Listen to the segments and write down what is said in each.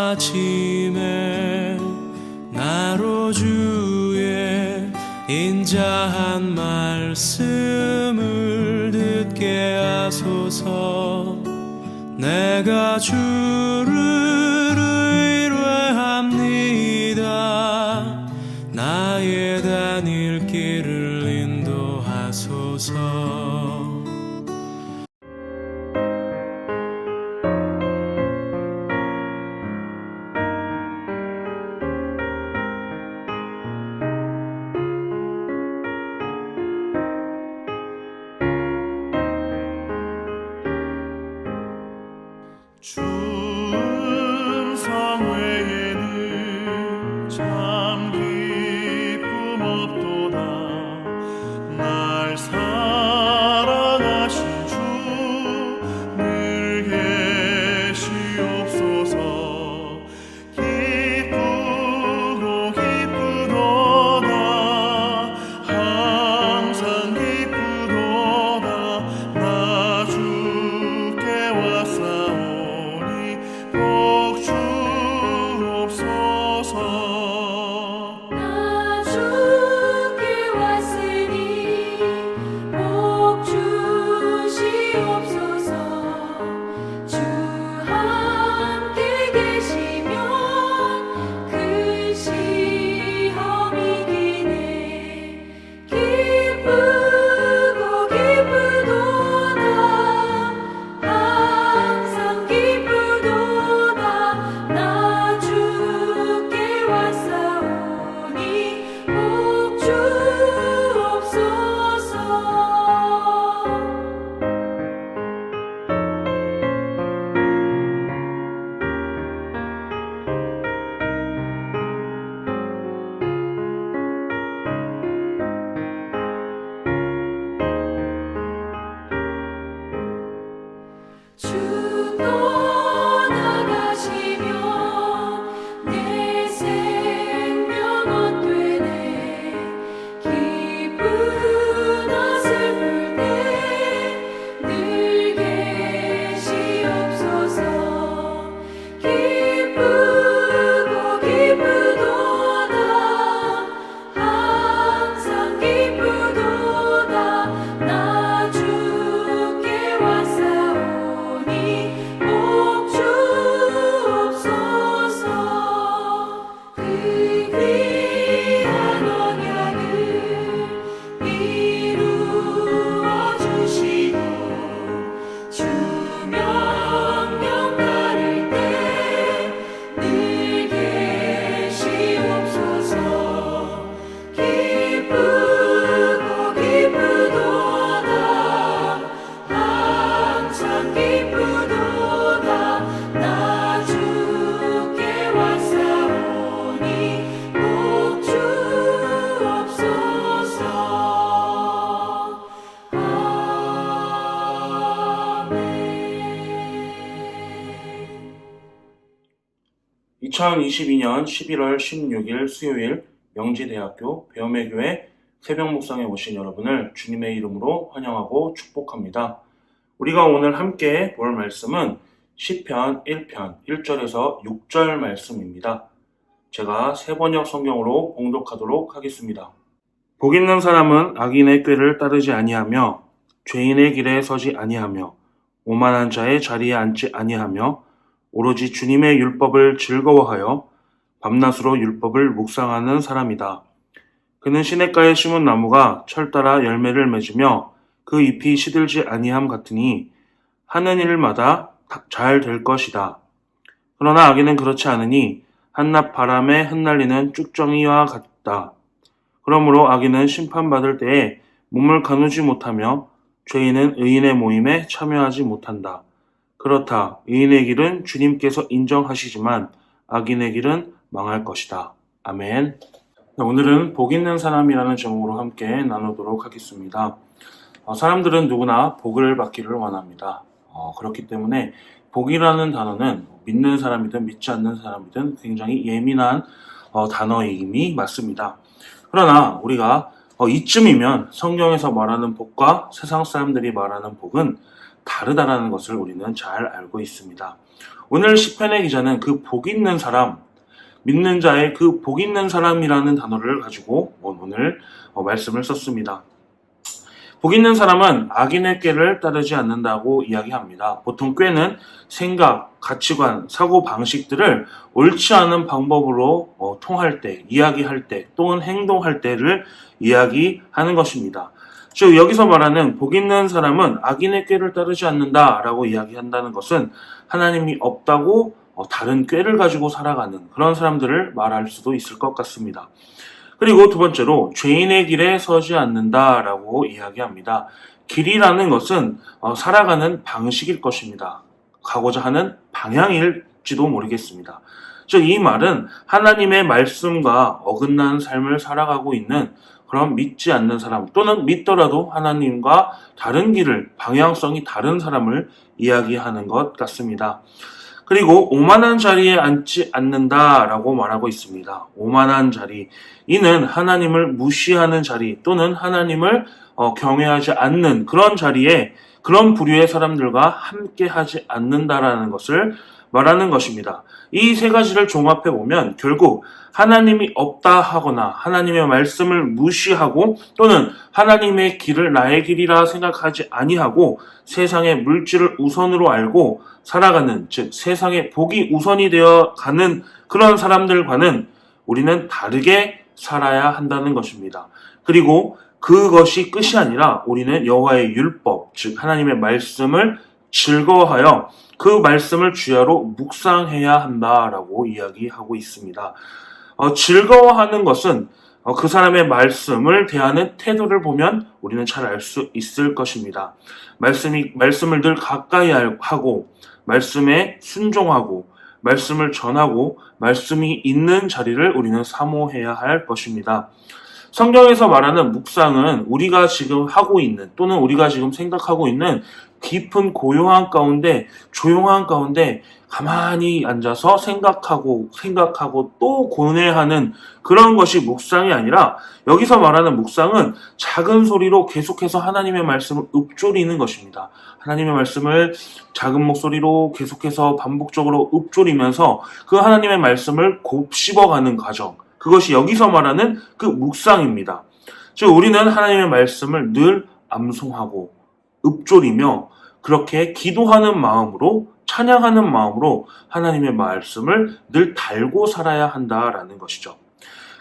아침에 나로 주의 인자한 말씀을 듣게 하소서. 내가 주를 의뢰합니다. 나의 다닐 길을 인도하소서. 주 음성 외에는 참 기쁨 없도다. 날 사랑하신 주 늘 계시옵소서. 기쁘고 기쁘도다. 항상 기쁘도다. 나 주께 왔사오니 복 주옵소서. 나 주께 왔으니 복 주시옵소서. 주 함께 계시면 큰 시험이 기네. 기쁘고 기쁘도다. 항상 기쁘도다. 나 주께 왔사오니 복 주옵소서. 주 떠나가시면 내 생명 헛되네. 기쁘나 슬플 때 늘 계시옵소서. 기쁘고 기쁘도다. 항상 기쁘도다. 나 주께 왔사오니 복 주옵소서. 그 귀한 언약을 이루어 주시고 주 명령 따를 때 늘 계시옵소서. 기쁘고 기쁘도다. 항상 기쁘도다. 나 주께 왔사오니 복 주옵소서. 아멘. 2022년 11월 16일 수요일 명지대학교 배엄의교회 새벽 묵상에 오신 여러분을 주님의 이름으로 환영하고 축복합니다. 우리가 오늘 함께 볼 말씀은 시편 1편 1절에서 6절 말씀입니다. 제가 세번역 성경으로 봉독하도록 하겠습니다. 복 있는 사람은 악인의 꾀를 따르지 아니하며 죄인의 길에 서지 아니하며 오만한 자의 자리에 앉지 아니하며 오로지 주님의 율법을 즐거워하여 밤낮으로 율법을 묵상하는 사람이다. 그는 시냇가에 심은 나무가 철 따라 열매를 맺으며 그 잎이 시들지 아니함 같으니 하는 일마다 잘 될 것이다. 그러나 악인은 그렇지 않으니 한낮 바람에 흩날리는 쭉정이와 같다. 그러므로 악인은 심판받을 때에 몸을 가누지 못하며 죄인은 의인의 모임에 참여하지 못한다. 그렇다. 의인의 길은 주님께서 인정하시지만 악인의 길은 망할 것이다. 아멘. 오늘은 복 있는 사람이라는 제목으로 함께 나누도록 하겠습니다. 사람들은 누구나 복을 받기를 원합니다. 그렇기 때문에 복이라는 단어는 믿는 사람이든 믿지 않는 사람이든 굉장히 예민한 단어임이 맞습니다. 그러나 우리가 이쯤이면 성경에서 말하는 복과 세상 사람들이 말하는 복은 다르다라는 것을 우리는 잘 알고 있습니다. 오늘 시편의 기자는 그 복 있는 사람, 믿는 자의 그 복 있는 사람이라는 단어를 가지고 오늘 말씀을 썼습니다. 복 있는 사람은 악인의 꾀를 따르지 않는다고 이야기합니다. 보통 꾀는 생각, 가치관, 사고 방식들을 옳지 않은 방법으로 통할 때, 이야기할 때, 또는 행동할 때를 이야기하는 것입니다. 즉 여기서 말하는 복 있는 사람은 악인의 꾀를 따르지 않는다라고 이야기한다는 것은 하나님이 없다고 다른 꾀를 가지고 살아가는 그런 사람들을 말할 수도 있을 것 같습니다. 그리고 두 번째로 죄인의 길에 서지 않는다라고 이야기합니다. 길이라는 것은 살아가는 방식일 것입니다. 가고자 하는 방향일지도 모르겠습니다. 즉 이 말은 하나님의 말씀과 어긋난 삶을 살아가고 있는 그런 믿지 않는 사람 또는 믿더라도 하나님과 다른 길을 방향성이 다른 사람을 이야기하는 것 같습니다. 그리고 오만한 자리에 앉지 않는다라고 말하고 있습니다. 오만한 자리, 이는 하나님을 무시하는 자리 또는 하나님을 경외하지 않는 그런 자리에 그런 부류의 사람들과 함께하지 않는다라는 것을 말하는 것입니다. 이 세 가지를 종합해 보면 결국 하나님이 없다 하거나 하나님의 말씀을 무시하고 또는 하나님의 길을 나의 길이라 생각하지 아니하고 세상의 물질을 우선으로 알고 살아가는, 즉 세상의 복이 우선이 되어 가는 그런 사람들과는 우리는 다르게 살아야 한다는 것입니다. 그리고 그것이 끝이 아니라 우리는 여호와의 율법, 즉 하나님의 말씀을 즐거워하여 그 말씀을 주야로 묵상해야 한다라고 이야기하고 있습니다. 즐거워하는 것은 그 사람의 말씀을 대하는 태도를 보면 우리는 잘 알 수 있을 것입니다. 말씀을 늘 가까이 하고 말씀에 순종하고 말씀을 전하고 말씀이 있는 자리를 우리는 사모해야 할 것입니다. 성경에서 말하는 묵상은 우리가 지금 하고 있는 또는 우리가 지금 생각하고 있는 깊은 고요한 가운데 조용한 가운데 가만히 앉아서 생각하고 또 고뇌하는 그런 것이 묵상이 아니라 여기서 말하는 묵상은 작은 소리로 계속해서 하나님의 말씀을 읊조리는 것입니다. 하나님의 말씀을 작은 목소리로 계속해서 반복적으로 읊조리면서 그 하나님의 말씀을 곱씹어가는 과정, 그것이 여기서 말하는 그 묵상입니다. 즉 우리는 하나님의 말씀을 늘 암송하고 읊조리며 그렇게 기도하는 마음으로 찬양하는 마음으로 하나님의 말씀을 늘 달고 살아야 한다라는 것이죠.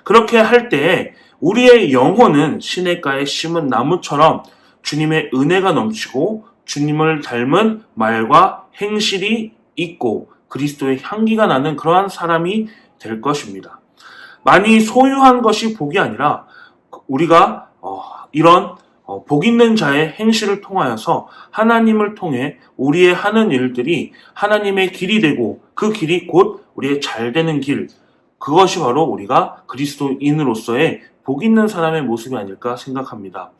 그렇게 할 때에 우리의 영혼은 시냇가에 심은 나무처럼 주님의 은혜가 넘치고 주님을 닮은 말과 행실이 있고 그리스도의 향기가 나는 그러한 사람이 될 것입니다. 많이 소유한 것이 복이 아니라 우리가 이런 복 있는 자의 행실을 통하여서 하나님을 통해 우리의 하는 일들이 하나님의 길이 되고 그 길이 곧 우리의 잘 되는 길, 그것이 바로 우리가 그리스도인으로서의 복 있는 사람의 모습이 아닐까 생각합니다.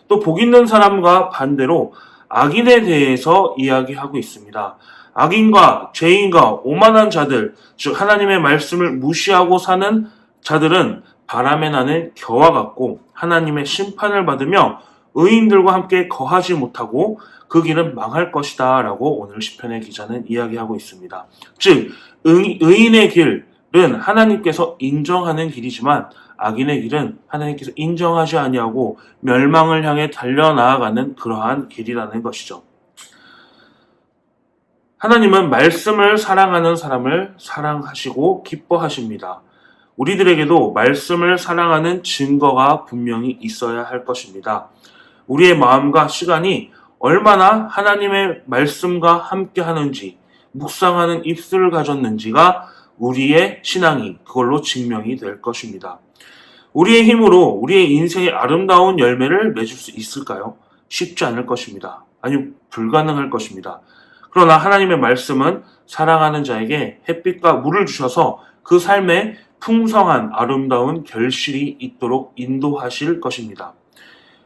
또 복 있는 사람과 반대로 악인에 대해서 이야기하고 있습니다. 악인과 죄인과 오만한 자들, 즉 하나님의 말씀을 무시하고 사는 자들은 바람에 나는 겨와 같고 하나님의 심판을 받으며 의인들과 함께 거하지 못하고 그 길은 망할 것이다 라고 오늘 시편의 기자는 이야기하고 있습니다. 즉 의인의 길은 하나님께서 인정하는 길이지만 악인의 길은 하나님께서 인정하지 아니하고 멸망을 향해 달려나아가는 그러한 길이라는 것이죠. 하나님은 말씀을 사랑하는 사람을 사랑하시고 기뻐하십니다. 우리들에게도 말씀을 사랑하는 증거가 분명히 있어야 할 것입니다. 우리의 마음과 시간이 얼마나 하나님의 말씀과 함께 하는지, 묵상하는 입술을 가졌는지가 우리의 신앙이 그걸로 증명이 될 것입니다. 우리의 힘으로 우리의 인생의 아름다운 열매를 맺을 수 있을까요? 쉽지 않을 것입니다. 아니, 불가능할 것입니다. 그러나 하나님의 말씀은 사랑하는 자에게 햇빛과 물을 주셔서 그 삶에 풍성한 아름다운 결실이 있도록 인도하실 것입니다.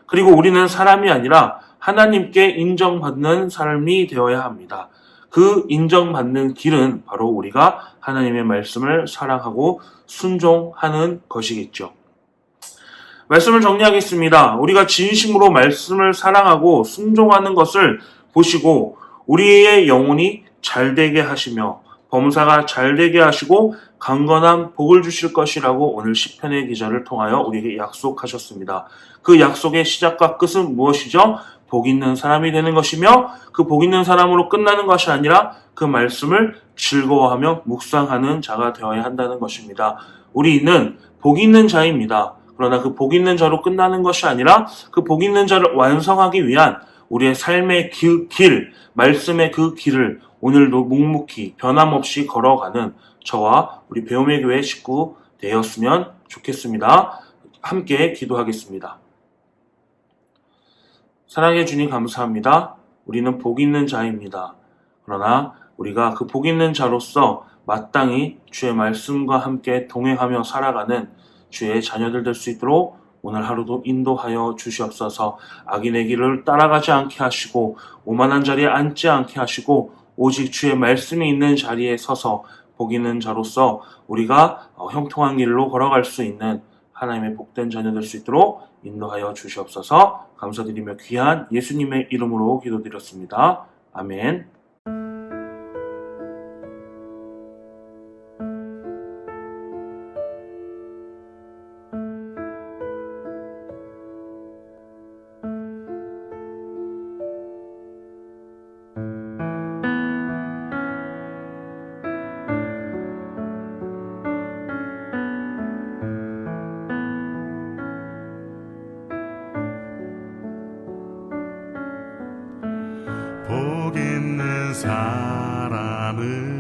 그리고 우리는 사람이 아니라 하나님께 인정받는 삶이 되어야 합니다. 그 인정받는 길은 바로 우리가 하나님의 말씀을 사랑하고 순종하는 것이겠죠. 말씀을 정리하겠습니다. 우리가 진심으로 말씀을 사랑하고 순종하는 것을 보시고 우리의 영혼이 잘되게 하시며 범사가 잘 되게 하시고 강건한 복을 주실 것이라고 오늘 시편의 기자를 통하여 우리에게 약속하셨습니다. 그 약속의 시작과 끝은 무엇이죠? 복 있는 사람이 되는 것이며 그 복 있는 사람으로 끝나는 것이 아니라 그 말씀을 즐거워하며 묵상하는 자가 되어야 한다는 것입니다. 우리는 복 있는 자입니다. 그러나 그 복 있는 자로 끝나는 것이 아니라 그 복 있는 자를 완성하기 위한 우리의 삶의 길, 말씀의 그 길을 오늘도 묵묵히 변함없이 걸어가는 저와 우리 배움의 교회 식구 되었으면 좋겠습니다. 함께 기도하겠습니다. 사랑해 주님 감사합니다. 우리는 복 있는 자입니다. 그러나 우리가 그 복 있는 자로서 마땅히 주의 말씀과 함께 동행하며 살아가는 주의 자녀들 될 수 있도록 오늘 하루도 인도하여 주시옵소서. 악인의 길을 따라가지 않게 하시고 오만한 자리에 앉지 않게 하시고 오직 주의 말씀이 있는 자리에 서서 복 있는 자로서 우리가 형통한 길로 걸어갈 수 있는 하나님의 복된 자녀 될 수 있도록 인도하여 주시옵소서. 감사드리며 귀한 예수님의 이름으로 기도드렸습니다. 아멘. 복 있는 사람은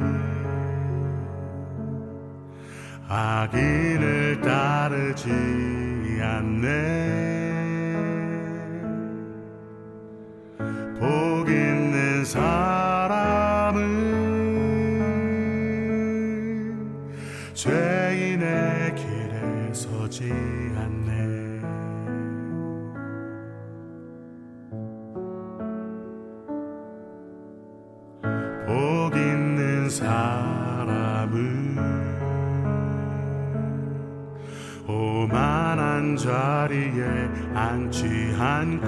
악인을 따르지 않네. 복 있는 사람은 죄인의 길에 서지 않네. 복 있는 사람은 오만한 자리에 앉지 않고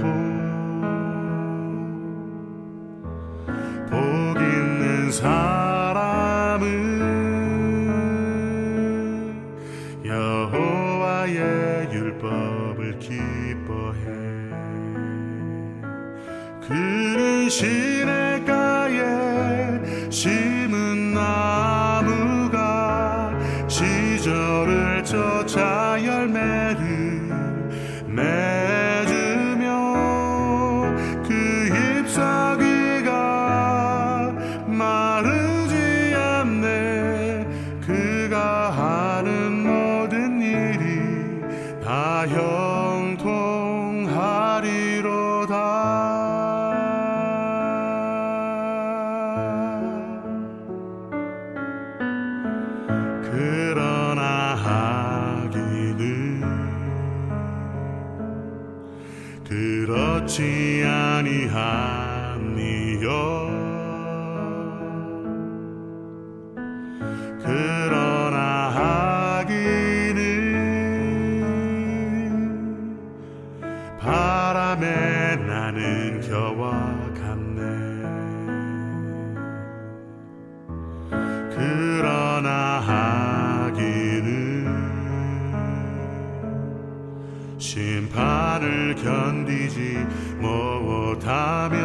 복 있는 사람은 여호와의 율법을 기뻐해. 그는 시냇가에 심은 나무가 시절을 쫓아 열매를 맺으며 그 잎사귀가 마르지 않네. 그가 하는 모든 일이 다 형통하리로다. 그러나 악인은 그렇지 아니함이요. 그러나 악인은 바람에 나는 겨와 같네. 그러나 악인은 심판을 견디지 못하며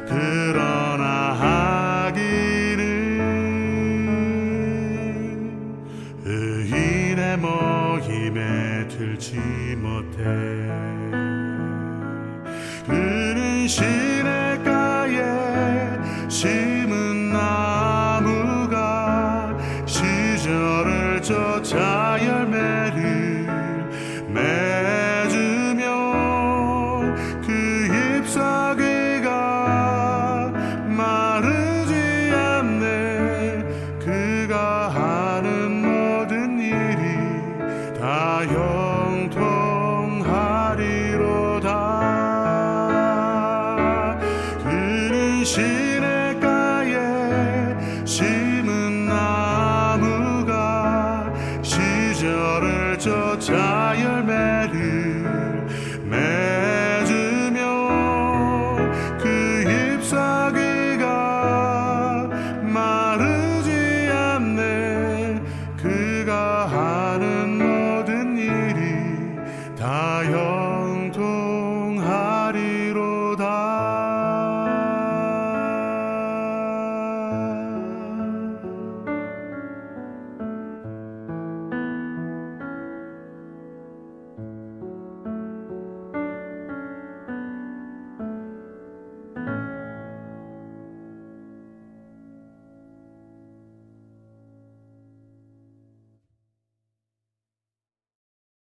그러나 악인은 의인의 모임에 들지 못해. 그는 시냇가에 심은 나무가 시절을 쫓아 열매를 맺으며 그 잎사귀가 마르지 않네. 그가 하는 모든 일이 다 형통하리로다. 그는 시냇가에 심은 나무가 시절을 쫓아 열매를